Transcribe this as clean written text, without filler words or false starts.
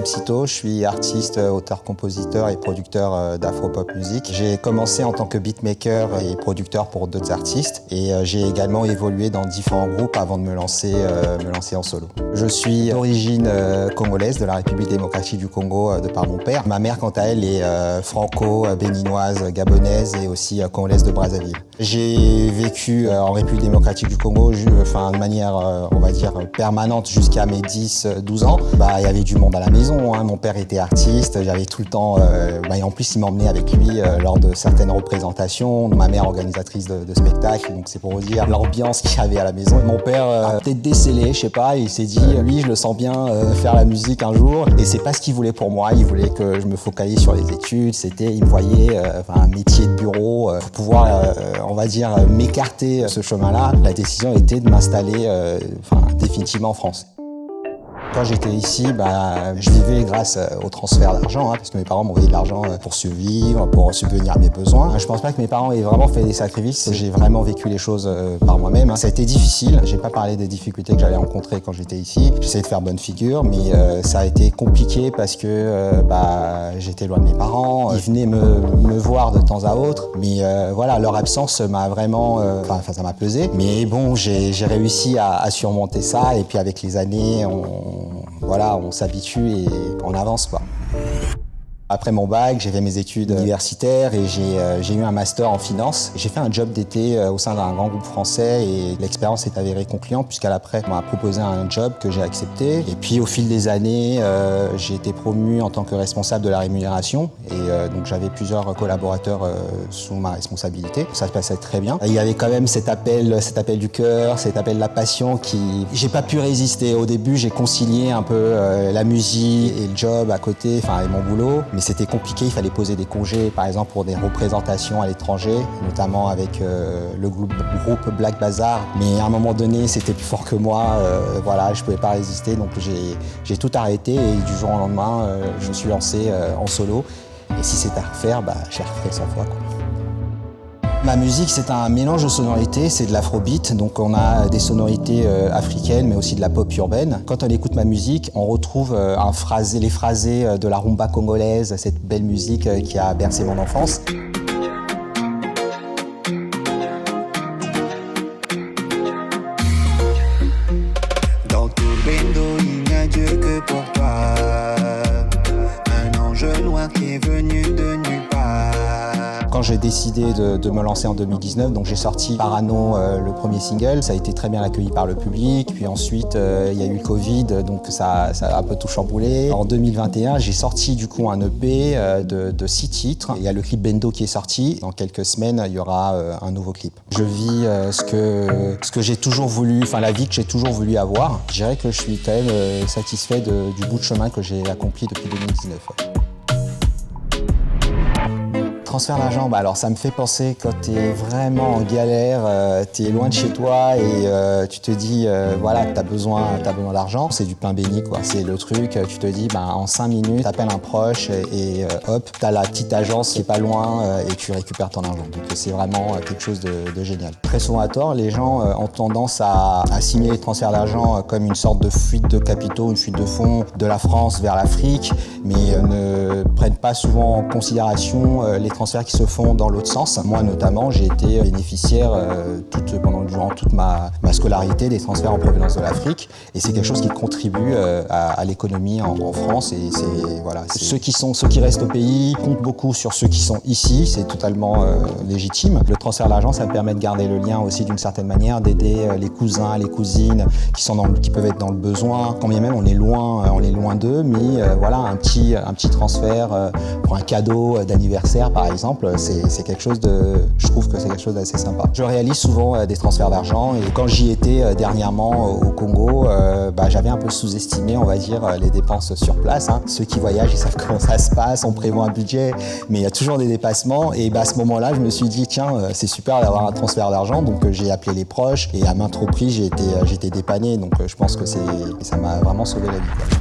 Philippe Citeau, je suis artiste, auteur, compositeur et producteur d'afro-pop musique. J'ai commencé en tant que beatmaker et producteur pour d'autres artistes et j'ai également évolué dans différents groupes avant de me lancer en solo. Je suis d'origine congolaise, de la République démocratique du Congo de par mon père. Ma mère, quant à elle, est franco-béninoise, gabonaise et aussi congolaise de Brazzaville. J'ai vécu en République démocratique du Congo de manière, on va dire, permanente jusqu'à mes 10-12 ans. Il y avait du monde à la maison, hein. Mon père était artiste, j'avais tout le temps... et en plus, il m'emmenait avec lui lors de certaines représentations. Ma mère, organisatrice de spectacles, donc c'est pour vous dire l'ambiance qu'il y avait à la maison. Mon père a peut-être décelé, je sais pas, il s'est dit, lui, je le sens bien faire la musique un jour. Et c'est pas ce qu'il voulait pour moi, il voulait que je me focalise sur les études. Il me voyait un métier de bureau pour pouvoir, on va dire, m'écarter ce chemin-là. La décision était de m'installer définitivement en France. Quand j'étais ici, je vivais grâce au transfert d'argent, parce que mes parents m'envoyaient de l'argent pour survivre, pour subvenir à mes besoins. Je pense pas que mes parents aient vraiment fait des sacrifices. J'ai vraiment vécu les choses par moi-même. Ça a été difficile. J'ai pas parlé des difficultés que j'allais rencontrer quand j'étais ici. J'essayais de faire bonne figure, mais ça a été compliqué parce que j'étais loin de mes parents. Ils venaient me voir de temps à autre, mais voilà, leur absence m'a vraiment, ça m'a pesé. Mais bon, j'ai réussi à surmonter ça, et puis avec les années, on s'habitue et on avance, quoi. Après mon bac, j'ai fait mes études universitaires et j'ai eu un master en finance. J'ai fait un job d'été au sein d'un grand groupe français et l'expérience s'est avérée concluante puisqu'à l'après, on m'a proposé un job que j'ai accepté. Et puis au fil des années, j'ai été promu en tant que responsable de la rémunération et donc j'avais plusieurs collaborateurs sous ma responsabilité. Ça se passait très bien. Il y avait quand même cet appel du cœur, cet appel de la passion qui... J'ai pas pu résister. Au début, j'ai concilié un peu la musique et le job à côté, et mon boulot. Mais c'était compliqué, il fallait poser des congés, par exemple pour des représentations à l'étranger, notamment avec le groupe Black Bazaar. Mais à un moment donné, c'était plus fort que moi, je pouvais pas résister, donc j'ai tout arrêté et du jour au lendemain, je me suis lancé en solo. Et si c'est à refaire, je referai 100 fois, quoi. Ma musique, c'est un mélange de sonorités, c'est de l'afrobeat, donc on a des sonorités africaines, mais aussi de la pop urbaine. Quand on écoute ma musique, on retrouve les phrasés de la rumba congolaise, cette belle musique qui a bercé mon enfance. Dans tout Bendo, il n'y a Dieu que pour toi. Un ange noir qui est venu de nulle part. Quand j'ai décidé de me lancer en 2019, donc j'ai sorti Parano, le premier single. Ça a été très bien accueilli par le public. Puis ensuite, il y a eu le Covid, donc ça a un peu tout chamboulé. En 2021, j'ai sorti du coup un EP de 6 titres. Il y a le clip Bendo qui est sorti. Dans quelques semaines, il y aura un nouveau clip. Je vis ce que j'ai toujours voulu, la vie que j'ai toujours voulu avoir. Je dirais que je suis quand même satisfait du bout de chemin que j'ai accompli depuis 2019. Transfert d'argent, alors ça me fait penser quand tu es vraiment en galère, tu es loin de chez toi et tu te dis que tu as besoin d'argent. C'est du pain béni, quoi. C'est le truc, tu te dis en 5 minutes, tu appelles un proche et hop, tu as la petite agence qui est pas loin et tu récupères ton argent. Donc c'est vraiment quelque chose de génial. Très souvent à tort, les gens ont tendance à assimiler le transfert d'argent comme une sorte de fuite de capitaux, une fuite de fonds de la France vers l'Afrique, mais ne prennent pas souvent en considération les transferts qui se font dans l'autre sens. Moi notamment, j'ai été bénéficiaire durant toute ma scolarité des transferts en provenance de l'Afrique et c'est quelque chose qui contribue à l'économie en France et ceux qui restent au pays comptent beaucoup sur ceux qui sont ici, c'est totalement légitime. Le transfert d'argent, ça me permet de garder le lien aussi d'une certaine manière, d'aider les cousins, les cousines qui peuvent être dans le besoin. Quand bien même on est loin d'eux, mais un petit transfert pour un cadeau d'anniversaire par exemple, c'est quelque chose je trouve que c'est quelque chose d'assez sympa. Je réalise souvent des transferts d'argent et quand j'y étais dernièrement au Congo, j'avais un peu sous-estimé, on va dire, les dépenses sur place. Ceux qui voyagent, ils savent comment ça se passe, on prévoit un budget, mais il y a toujours des dépassements et à ce moment-là, je me suis dit, tiens, c'est super d'avoir un transfert d'argent, donc j'ai appelé les proches et à maintes reprises, j'ai été dépanné, donc je pense que ça m'a vraiment sauvé la vie, quoi.